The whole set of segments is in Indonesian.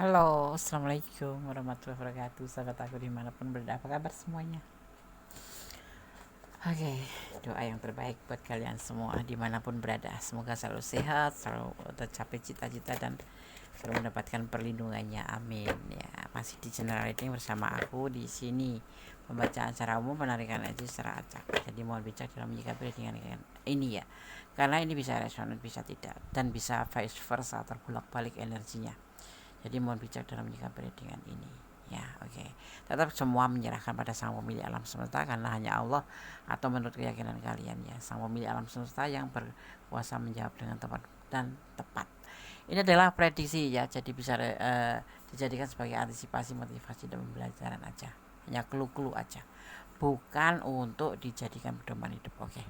Halo, assalamualaikum warahmatullahi wabarakatuh. Sahabat aku dimanapun berada, apa kabar semuanya? Oke, doa yang terbaik buat kalian semua dimanapun berada. Semoga selalu sehat, selalu tercapai cita-cita dan selalu mendapatkan perlindungannya. Amin. Ya, masih di channel reading bersama aku di sini. Pembacaan secara umum, penarikan energi secara acak. Jadi mohon bijak dalam menyikapi readingan ini ya. Karena ini bisa resonate, bisa tidak, dan bisa vice versa, terbolak-balik energinya. Jadi mohon bijak dalam menyikapi readingan ini. Ya, oke. Tetap semua menyerahkan pada sang pemilik alam semesta karena hanya Allah atau menurut keyakinan kalian ya, sang pemilik alam semesta yang berkuasa menjawab dengan tepat dan tepat. Ini adalah prediksi ya, jadi bisa dijadikan sebagai antisipasi, motivasi dan pembelajaran aja. Hanya clue-clue aja. Bukan untuk dijadikan pedoman hidup. Oke.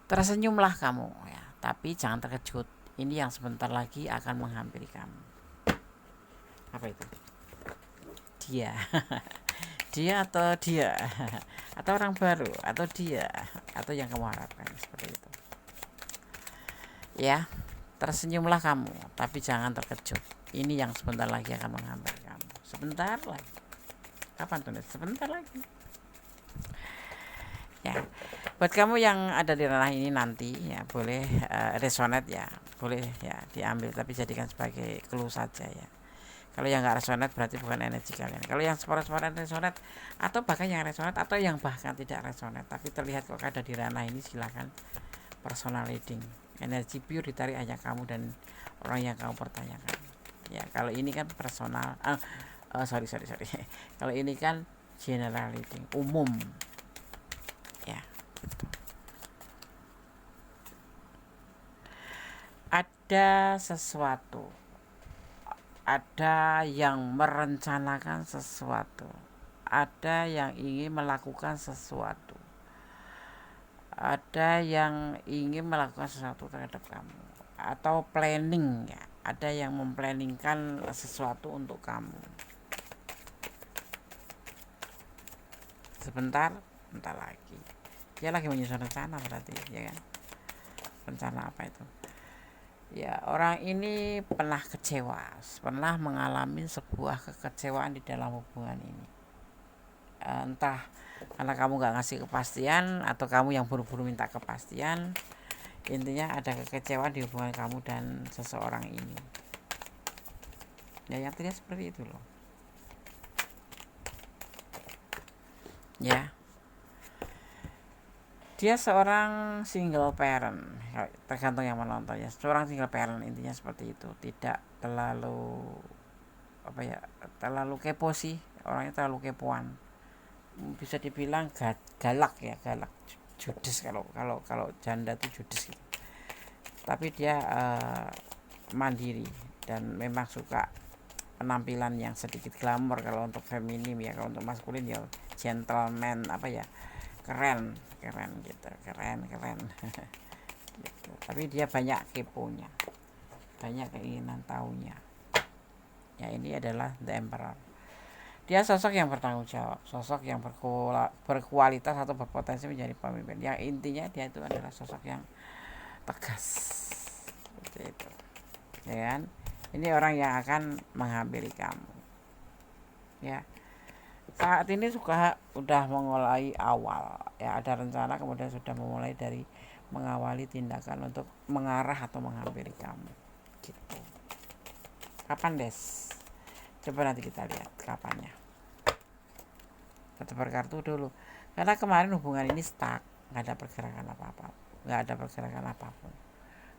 Tersenyumlah kamu ya, tapi jangan terkejut. Ini yang sebentar lagi akan menghampiri kamu. Apa itu? Dia. Dia atau dia, atau orang baru, atau dia, atau yang kamu harapkan, seperti itu ya. Tersenyumlah kamu, tapi jangan terkejut. Ini yang sebentar lagi akan menghampiri kamu. Sebentar lagi. Kapan tuh? Sebentar lagi ya. Buat kamu yang ada di ranah ini nanti ya, boleh resonate ya, boleh ya diambil, tapi jadikan sebagai clue saja ya. Kalau yang nggak resonate berarti bukan energi kalian. Kalau yang separuh-separuh resonate, atau bahkan yang resonate, atau yang bahkan tidak resonate tapi terlihat kok ada di ranah ini, silahkan personal reading. Energi pure ditarik hanya kamu dan orang yang kamu pertanyakan. Ya, kalau ini kan personal. Sorry. Kalau ini kan general reading, umum. Ya, gitu. Ada sesuatu, ada yang merencanakan sesuatu, ada yang ingin melakukan sesuatu, ada yang ingin melakukan sesuatu terhadap kamu, atau planning ya, ada yang memplanningkan sesuatu untuk kamu. Sebentar lagi dia lagi menyusun rencana, berarti ya kan. Rencana apa itu? Ya, orang ini pernah kecewa, pernah mengalami sebuah kekecewaan di dalam hubungan ini. Entah karena kamu gak ngasih kepastian, atau kamu yang buru-buru minta kepastian. Intinya ada kekecewaan di hubungan kamu dan seseorang ini. Ya, yang terlihat seperti itu loh. Ya, dia seorang single parent, tergantung yang menonton ya. Seorang single parent, intinya seperti itu. Tidak terlalu terlalu kepo sih, orangnya terlalu kepoan. Bisa dibilang galak ya, galak, judes. Kalau janda tuh judes gitu. Tapi dia mandiri dan memang suka penampilan yang sedikit glamor. Kalau untuk feminim ya, kalau untuk maskulin ya gentleman, keren gitu, keren gitu. Tapi dia banyak keponya, banyak keinginan tahunya ya. Ini adalah The Emperor. Dia sosok yang bertanggung jawab, sosok yang berkualitas atau berpotensi menjadi pemimpin. Yang intinya dia itu adalah sosok yang tegas, seperti itu ya kan. Ini orang yang akan menghampiri kamu ya. Saat ini udah memulai awal ya, ada rencana, kemudian sudah memulai dari mengawali tindakan untuk mengarah atau menghampiri kamu gitu. Kapan des? Coba nanti kita lihat kapannya. Tetap berkartu dulu, karena kemarin hubungan ini stuck, nggak ada pergerakan apa-apa, nggak ada pergerakan apapun,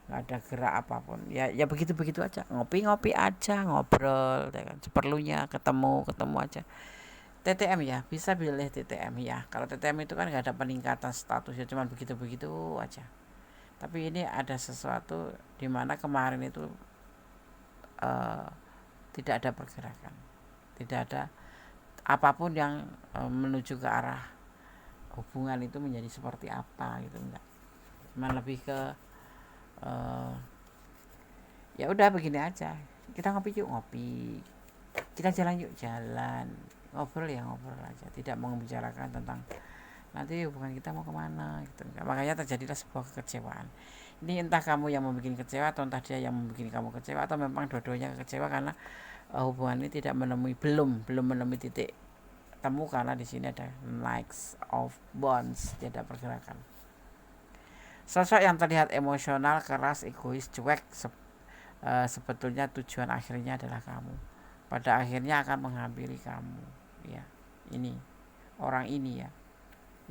nggak ada gerak apapun ya begitu aja, ngopi aja, ngobrol ya kan, seperlunya ketemu aja. TTM ya, bisa pilih TTM ya. Kalau TTM itu kan nggak ada peningkatan status ya, cuman begitu aja. Tapi ini ada sesuatu di mana kemarin itu tidak ada pergerakan, tidak ada apapun yang menuju ke arah hubungan itu menjadi seperti apa gitu, enggak. Cuman lebih ke ya udah begini aja, kita ngopi yuk ngopi, kita jalan yuk jalan, ngobrol ya ngobrol aja, tidak membicarakan tentang nanti hubungan kita mau kemana gitu. Makanya terjadilah sebuah kekecewaan. Ini entah kamu yang membuat kecewa, atau entah dia yang membuat kamu kecewa, atau memang dua-duanya kecewa karena hubungan ini tidak menemui belum menemui titik temu, karena di sini ada likes of bonds, tidak pergerakan. Sosok yang terlihat emosional, keras, egois, cuek, sebetulnya tujuan akhirnya adalah kamu. Pada akhirnya akan menghampiri kamu, ya. Ini orang ini ya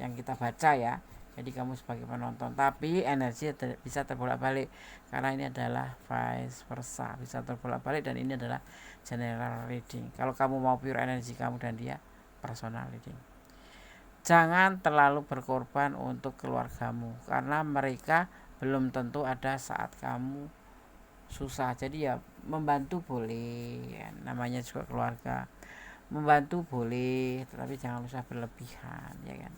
yang kita baca ya. Jadi kamu sebagai penonton, tapi energi bisa terbolak-balik karena ini adalah vice versa, bisa terbolak-balik, dan ini adalah general reading. Kalau kamu mau pure energi kamu dan dia, personal reading. Jangan terlalu berkorban untuk keluargamu karena mereka belum tentu ada saat kamu susah. Jadi ya membantu boleh ya, namanya juga keluarga. Membantu boleh, tetapi jangan usah berlebihan ya kan.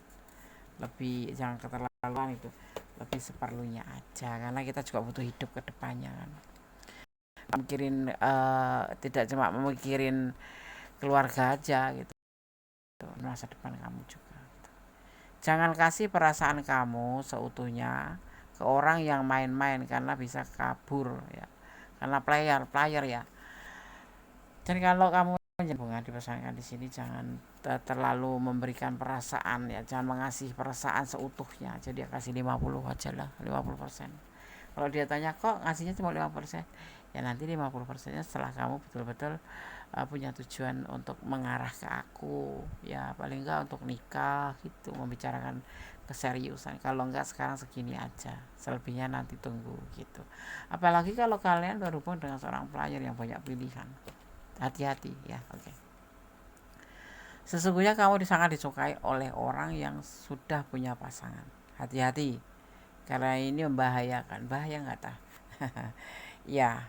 Jangan keterlaluan itu, lebih seperlunya aja, karena kita juga butuh hidup ke depannya kan. Mikirin tidak cuma memikirin keluarga aja gitu, masa depan kamu juga gitu. Jangan kasih perasaan kamu seutuhnya ke orang yang main-main karena bisa kabur ya, karena player ya. Dan kalau kamu bunga dipesankan di sini, jangan terlalu memberikan perasaan ya, jangan mengasih perasaan seutuhnya. Jadi dia kasih 50 aja lah, 50%. Kalau dia tanya kok ngasihnya cuma 50%, ya nanti 50%-nya setelah kamu betul-betul punya tujuan untuk mengarah ke aku ya, paling enggak untuk nikah gitu, membicarakan keseriusan. Kalau enggak sekarang segini aja, selebihnya nanti tunggu gitu. Apalagi kalau kalian berhubung dengan seorang player yang banyak pilihan, hati-hati ya. Oke. Sesungguhnya kamu sangat disukai oleh orang yang sudah punya pasangan. Hati-hati, karena ini membahayakan. Bahaya nggak tah? Ya,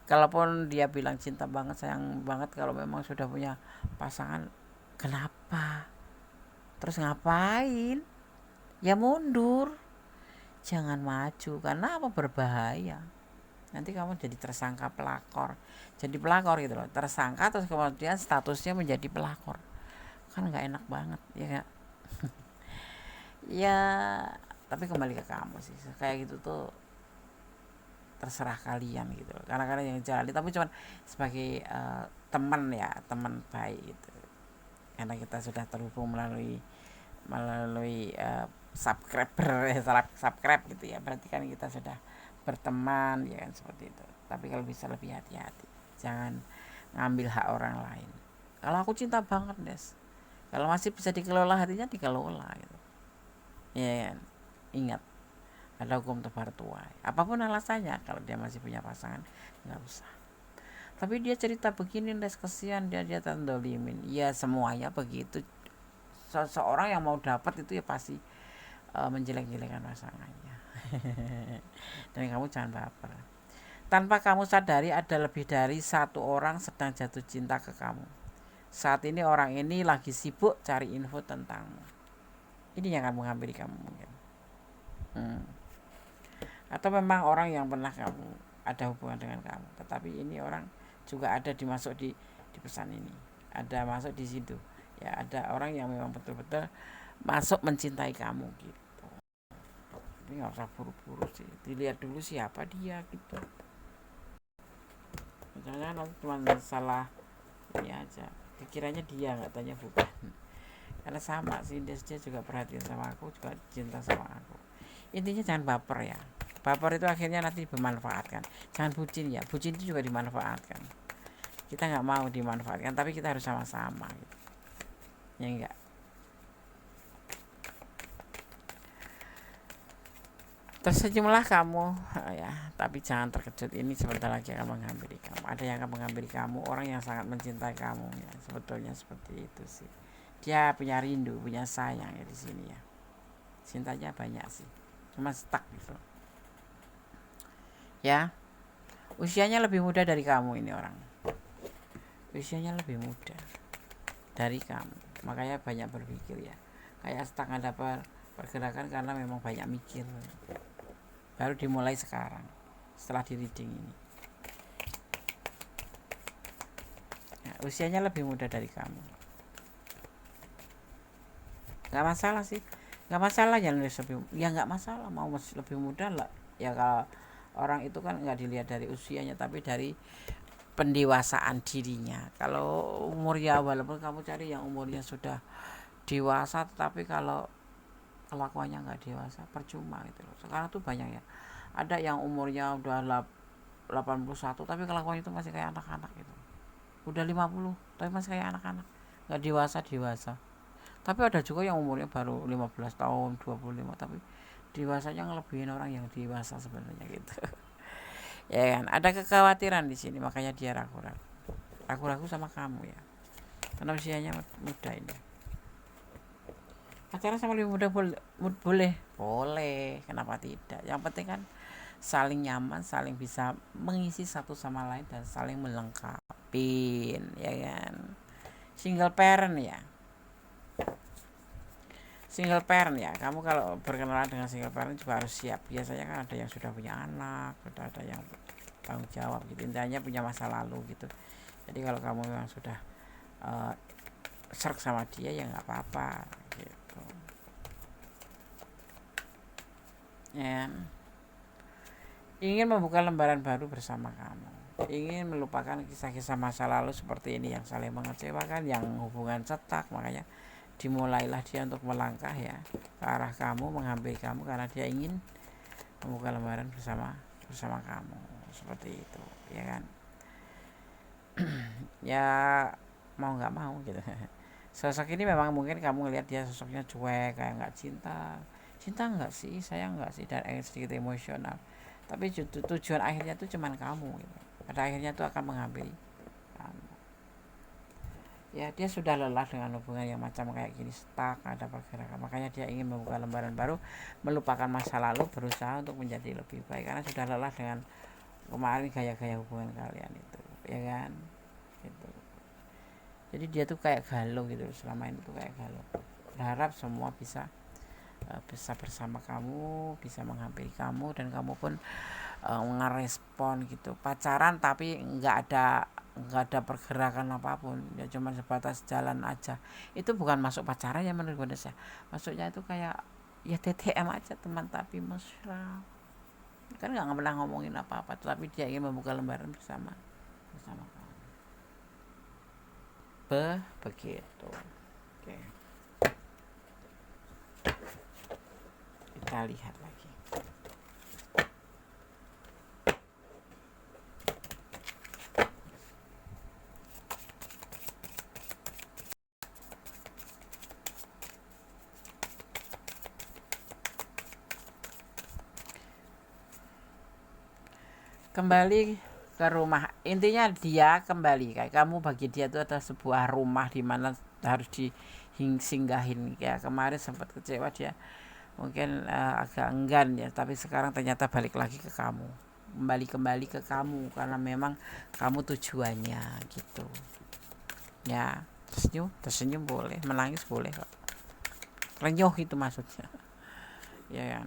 kalaupun dia bilang cinta banget, sayang banget, kalau memang sudah punya pasangan, kenapa? Terus ngapain? Ya mundur, jangan maju. Karena apa? Berbahaya. Nanti kamu jadi tersangka pelakor, jadi pelakor gitu loh, tersangka terus kemudian statusnya menjadi pelakor, kan nggak enak banget ya gak? Ya tapi kembali ke kamu sih, kayak gitu tuh terserah kalian gitu loh, karena kalian yang jalani, tapi cuman sebagai teman ya, teman baik gitu, karena kita sudah terhubung melalui subscriber subscribe gitu ya, berarti kan kita sudah berteman ya kan, seperti itu. Tapi kalau bisa lebih hati-hati, jangan ngambil hak orang lain. Kalau aku cinta banget Des, kalau masih bisa dikelola hatinya, dikelola gitu ya kan. Ingat, ada hukum tebar tuai, apapun alasannya. Kalau dia masih punya pasangan, nggak usah. Tapi dia cerita begini Des, kesian dia terdolimin. Ya semuanya begitu, seseorang yang mau dapat itu ya pasti menjelek-jelekan pasangannya. Dan kamu jangan baper. Tanpa kamu sadari, ada lebih dari satu orang sedang jatuh cinta ke kamu. Saat ini orang ini lagi sibuk cari info tentangmu. Ini yang akan menghampiri kamu mungkin. Atau memang orang yang pernah kamu ada hubungan dengan kamu, tetapi ini orang juga ada dimasuk di pesan ini, ada masuk di situ ya, ada orang yang memang betul-betul masuk mencintai kamu gitu. Tapi nggak usah buru-buru sih, dilihat dulu siapa dia gitu. Misalnya nanti cuma salah ini aja, pikirannya dia, nggak tanya bukan. Karena sama sih, dia juga perhatian sama aku, juga cinta sama aku. Intinya jangan baper ya. Baper itu akhirnya nanti dimanfaatkan. Jangan bucin ya, bucin itu juga dimanfaatkan. Kita nggak mau dimanfaatkan, tapi kita harus sama-sama gitu. Ya enggak. Tersenyumlah kamu ya, tapi jangan terkejut, ini sebentar lagi akan menghampiri kamu. Ada yang akan menghampiri kamu, orang yang sangat mencintai kamu ya, sebetulnya seperti itu sih. Dia punya rindu, punya sayang ya di sini ya. Cintanya banyak sih, cuma stuck gitu ya. Usianya lebih muda dari kamu ini orang, usianya lebih muda dari kamu, makanya banyak berpikir ya, kayak stuck, nggak dapat pergerakan karena memang banyak mikir. Baru dimulai sekarang setelah di reading ini ya, usianya lebih muda dari kamu. Nggak masalah sih, nggak masalah ya, nggak masalah mau lebih muda lah ya. Kalau orang itu kan nggak dilihat dari usianya, tapi dari pendewasaan dirinya. Kalau umurnya, walaupun kamu cari yang umurnya sudah dewasa, tapi kalau kelakuannya nggak dewasa, percuma gitu loh. Sekarang tuh banyak ya, ada yang umurnya udah 81 tapi kelakuannya itu masih kayak anak-anak gitu, udah 50 tapi masih kayak anak-anak, nggak dewasa. Tapi ada juga yang umurnya baru 15 tahun 25 tapi dewasanya ngelebihin orang yang dewasa sebenarnya gitu. Ya kan, ada kekhawatiran di sini, makanya dia ragu-ragu sama kamu ya, karena usianya muda ini. Pacaran sama lebih muda boleh, kenapa tidak? Yang penting kan saling nyaman, saling bisa mengisi satu sama lain dan saling melengkapi, ya kan. Single parent ya, kamu kalau berkenalan dengan single parent juga harus siap. Biasanya kan ada yang sudah punya anak, ada yang tanggung jawab gitu, intinya punya masa lalu gitu. Jadi kalau kamu memang sudah serk sama dia ya nggak apa-apa gitu ya. Ingin membuka lembaran baru bersama kamu, ingin melupakan kisah-kisah masa lalu seperti ini yang saling mengecewakan, yang hubungan cetak. Makanya dimulailah dia untuk melangkah ya ke arah kamu, menghampiri kamu, karena dia ingin membuka lembaran bersama kamu, seperti itu ya kan. Ya mau nggak mau gitu. Sosok ini memang mungkin kamu ngelihat dia sosoknya cuek, kayak nggak cinta nggak sih, sayang nggak sih, dan sedikit emosional. Tapi tujuan akhirnya tuh cuman kamu gitu. Pada akhirnya tuh akan menghampiri kamu. Ya dia sudah lelah dengan hubungan yang macam kayak gini, stuck, ada pergerakan. Makanya dia ingin membuka lembaran baru, melupakan masa lalu, berusaha untuk menjadi lebih baik, karena sudah lelah dengan kemarin gaya-gaya hubungan kalian itu, ya kan gitu. Jadi dia tuh kayak galau gitu, selama ini tuh kayak galau, berharap semua bisa bersama kamu, bisa menghampiri kamu, dan kamu pun ngerespon gitu. Pacaran tapi nggak ada pergerakan apapun, ya cuma sebatas jalan aja, itu bukan masuk pacaran ya menurut gue ya. Masuknya itu kayak ya TTM aja, teman tapi mesra, kan nggak pernah ngomongin apa-apa, tapi dia ingin membuka lembaran bersama kamu. Begitu. Oke, kita lihat lagi. Kembali ke rumah, intinya dia kembali, kayak kamu bagi dia itu ada sebuah rumah di mana harus disinggahin ya. Kemarin sempat kecewa dia, mungkin agak enggan ya, tapi sekarang ternyata balik lagi ke kamu, kembali ke kamu, karena memang kamu tujuannya gitu ya. Tersenyum boleh, menangis boleh kok, renyuh itu maksudnya ya kan.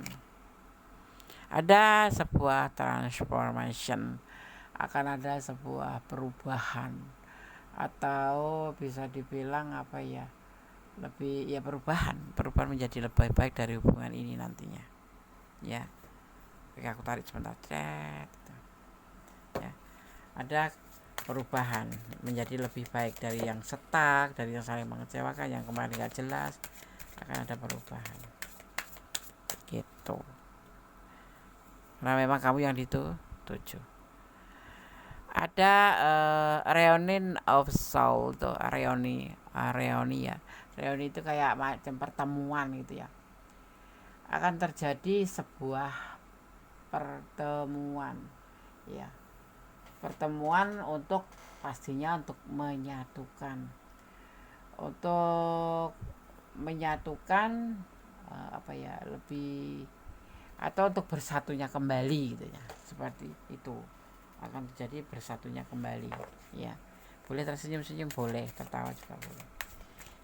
Ada sebuah transformation, akan ada sebuah perubahan, atau bisa dibilang apa ya, lebih ya perubahan menjadi lebih baik dari hubungan ini nantinya ya. Oke, aku tarik sebentar, ya. Ada perubahan menjadi lebih baik dari yang setak, dari yang saling mengecewakan, yang kemarin gak jelas. Akan ada perubahan gitu, karena memang kamu yang dituju. Ada reunion of soul tuh, reuni ya. Reuni itu kayak macam pertemuan gitu ya. Akan terjadi sebuah pertemuan ya. Pertemuan untuk pastinya untuk menyatukan apa ya, lebih, atau untuk bersatunya kembali gitu ya, seperti itu. Akan terjadi bersatunya kembali ya. Boleh tersenyum-senyum, boleh tertawa juga boleh.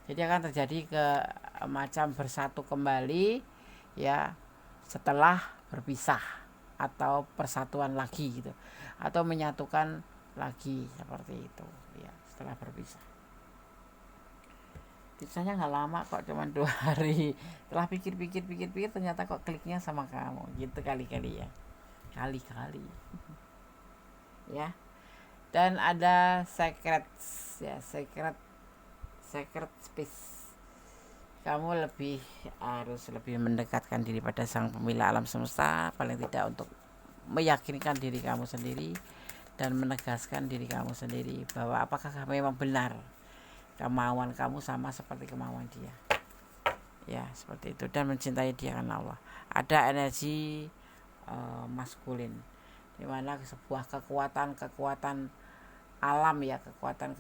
Jadi akan terjadi ke macam bersatu kembali ya, setelah berpisah, atau persatuan lagi gitu, atau menyatukan lagi seperti itu ya, setelah berpisah. Bisanya nggak lama kok, cuma 2 hari. Setelah pikir ternyata kok kliknya sama kamu gitu, kali-kali ya, kali-kali ya. Dan ada secret space. Kamu harus lebih mendekatkan diri pada sang pemilik alam semesta, paling tidak untuk meyakinkan diri kamu sendiri dan menegaskan diri kamu sendiri bahwa apakah memang benar kemauan kamu sama seperti kemauan dia, ya seperti itu, dan mencintai dia karena Allah. Ada energi maskulin, dimana sebuah kekuatan alam, ya kekuatan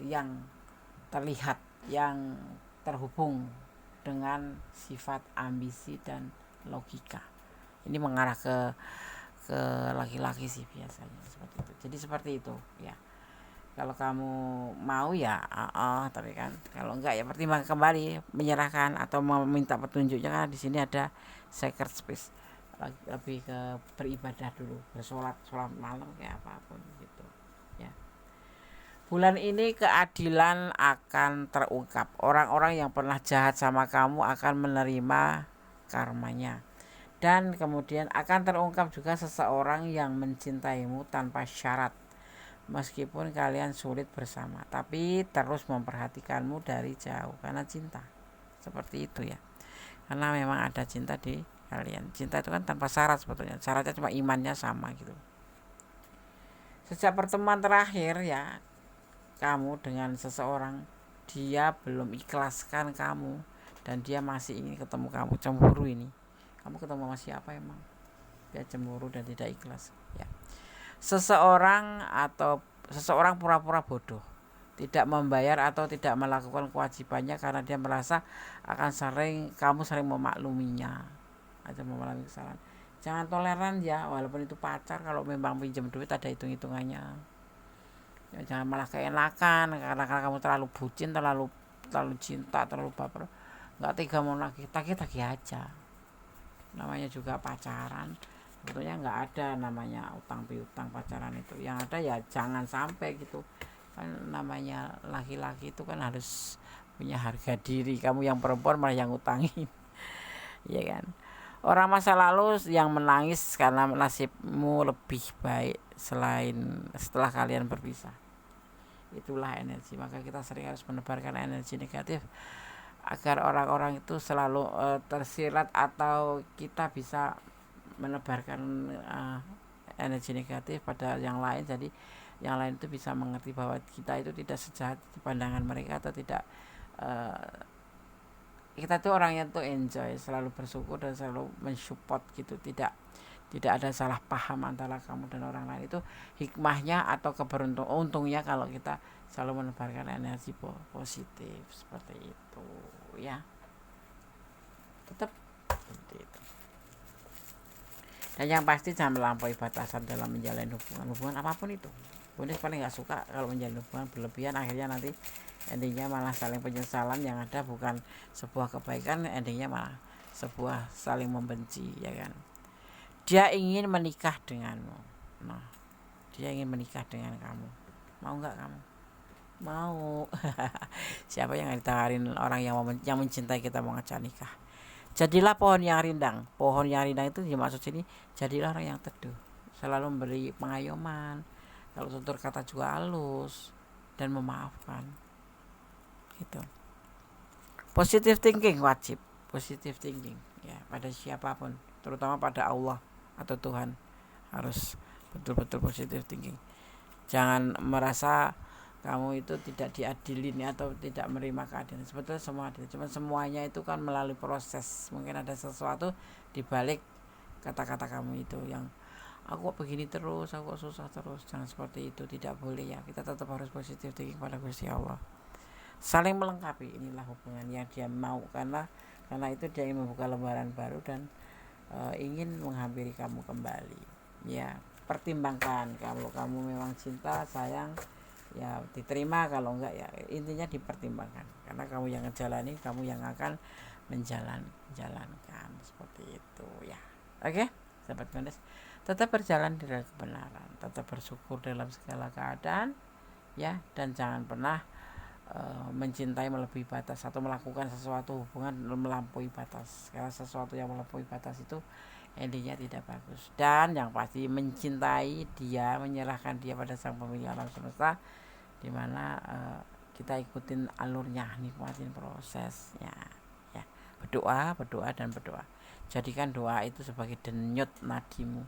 yang terlihat, yang terhubung dengan sifat ambisi dan logika. Ini mengarah ke laki-laki sih biasanya seperti itu. Jadi seperti itu ya. Kalau kamu mau ya, tapi kan kalau enggak ya pertimbangkan kembali, menyerahkan atau meminta petunjuknya. Kan di sini ada sacred space, lebih ke beribadah dulu, sholat malam kayak apapun gitu ya. Bulan ini keadilan akan terungkap. Orang-orang yang pernah jahat sama kamu akan menerima karmanya. Dan kemudian akan terungkap juga seseorang yang mencintaimu tanpa syarat. Meskipun kalian sulit bersama, tapi terus memperhatikanmu dari jauh karena cinta. Seperti itu ya. Karena memang ada cinta di kalian. Cinta itu kan tanpa syarat sebetulnya. Syaratnya cuma imannya sama gitu. Sejak pertemuan terakhir ya, kamu dengan seseorang, dia belum ikhlaskan kamu dan dia masih ingin ketemu kamu. Cemburu ini. Kamu ketemu sama siapa emang? Dia cemburu dan tidak ikhlas ya. Seseorang pura-pura bodoh, tidak membayar atau tidak melakukan kewajibannya karena dia merasa kamu sering memakluminya, aja memahami kesalahan. Jangan toleran ya, walaupun itu pacar. Kalau memang pinjam duit ada hitung-hitungannya ya, jangan malah keenakan karena kamu terlalu bucin, terlalu cinta, terlalu baper, nggak tega mau tagih aja. Namanya juga pacaran, sebetulnya nggak ada namanya utang piutang pacaran itu. Yang ada ya jangan sampai gitu kan. Namanya laki-laki itu kan harus punya harga diri. Kamu yang perempuan malah yang utangin ya kan. Orang masa lalu yang menangis karena nasibmu lebih baik setelah kalian berpisah. Itulah energi. Maka kita sering harus menebarkan energi negatif agar orang-orang itu selalu tersirat, atau kita bisa menebarkan energi negatif pada yang lain. Jadi yang lain itu bisa mengerti bahwa kita itu tidak sejahat di pandangan mereka, atau tidak kita tuh orangnya tuh enjoy, selalu bersyukur dan selalu mensupport gitu. Tidak ada salah paham antara kamu dan orang lain. Itu hikmahnya atau untungnya kalau kita selalu menebarkan energi positif seperti itu ya. Tetap seperti itu. Dan yang pasti jangan melampaui batasan dalam menjalin hubungan apapun itu. Bonus paling nggak suka kalau menjalin hubungan berlebihan, akhirnya nanti endingnya malah saling penyesalan. Yang ada bukan sebuah kebaikan, endingnya malah sebuah saling membenci ya kan. Dia ingin menikah denganmu. Dia ingin menikah dengan kamu. Mau nggak kamu? Mau. Siapa yang ditawarin orang yang mencintai kita mau ngajak nikah? Jadilah pohon yang rindang. Pohon yang rindang itu dimaksud sini, jadilah orang yang teduh, selalu memberi pengayoman, kalau tutur kata juga halus dan memaafkan gitu. Positive thinking wajib. Positive thinking ya pada siapapun, terutama pada Allah atau Tuhan. Harus betul-betul positive thinking. Jangan merasa kamu itu tidak diadilin atau tidak menerima keadilan. Sebetulnya semua adil, cuma semuanya itu kan melalui proses. Mungkin ada sesuatu di balik kata-kata kamu itu yang aku kok begini terus, aku kok susah terus. Jangan seperti itu, tidak boleh ya. Kita tetap harus positif thinking pada Gusti Allah. Saling melengkapi, inilah hubungan yang dia mau, karena itu dia ingin membuka lembaran baru dan ingin menghampiri kamu kembali. Ya, pertimbangkan. Kalau kamu memang cinta, sayang, ya diterima. Kalau enggak ya intinya dipertimbangkan, karena kamu yang ngejalani, kamu yang akan menjalankan seperti itu ya. Oke, sahabat Gondes, tetap berjalan di dalam kebenaran, tetap bersyukur dalam segala keadaan ya, dan jangan pernah mencintai melebihi batas atau melakukan sesuatu hubungan melampaui batas, karena sesuatu yang melampaui batas itu endingnya tidak bagus. Dan yang pasti mencintai dia, menyerahkan dia pada sang pemilik alam semesta, dimana kita ikutin alurnya, nikmatin prosesnya ya. Berdoa dan berdoa, jadikan doa itu sebagai denyut nadimu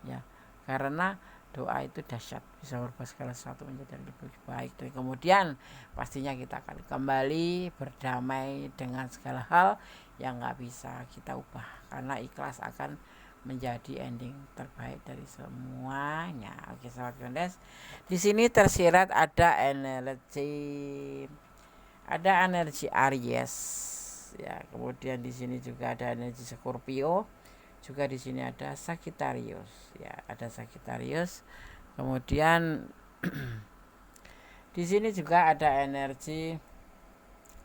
ya, karena doa itu dahsyat, bisa merubah segala sesuatu menjadi lebih baik. Dan kemudian pastinya kita akan kembali berdamai dengan segala hal yang nggak bisa kita ubah, karena ikhlas akan menjadi ending terbaik dari semuanya. Oke sahabat Gondes, di sini tersirat ada energi Aries ya, kemudian di sini juga ada energi Scorpio, juga di sini ada Sagittarius ya, ada Sagittarius. Kemudian di sini juga ada energi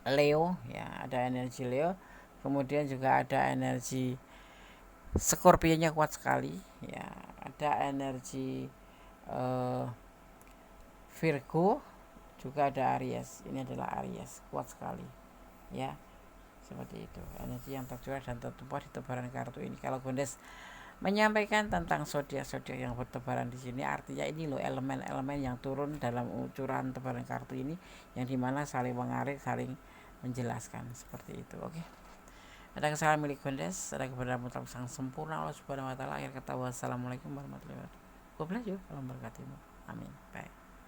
Leo ya, ada energi Leo. Kemudian juga ada energi Scorpio-nya kuat sekali ya, ada energi Virgo, juga ada Aries. Ini adalah Aries, kuat sekali ya, seperti itu energi yang tercurah dan tertumpah di tebaran kartu ini. Kalau Gondes menyampaikan tentang zodiak-zodiak yang bertebaran di sini, artinya ini loh elemen-elemen yang turun dalam curahan tebaran kartu ini, yang dimana saling mengarik, saling menjelaskan seperti itu. Oke, ada kesalahan milik Gondes, ada kebenaran mutlak sang sempurna Allah Subhanahu wa taala. Akhir kata wassalamualaikum warahmatullahi wabarakatuh. God bless you, salam berkatimu, amin. Bye.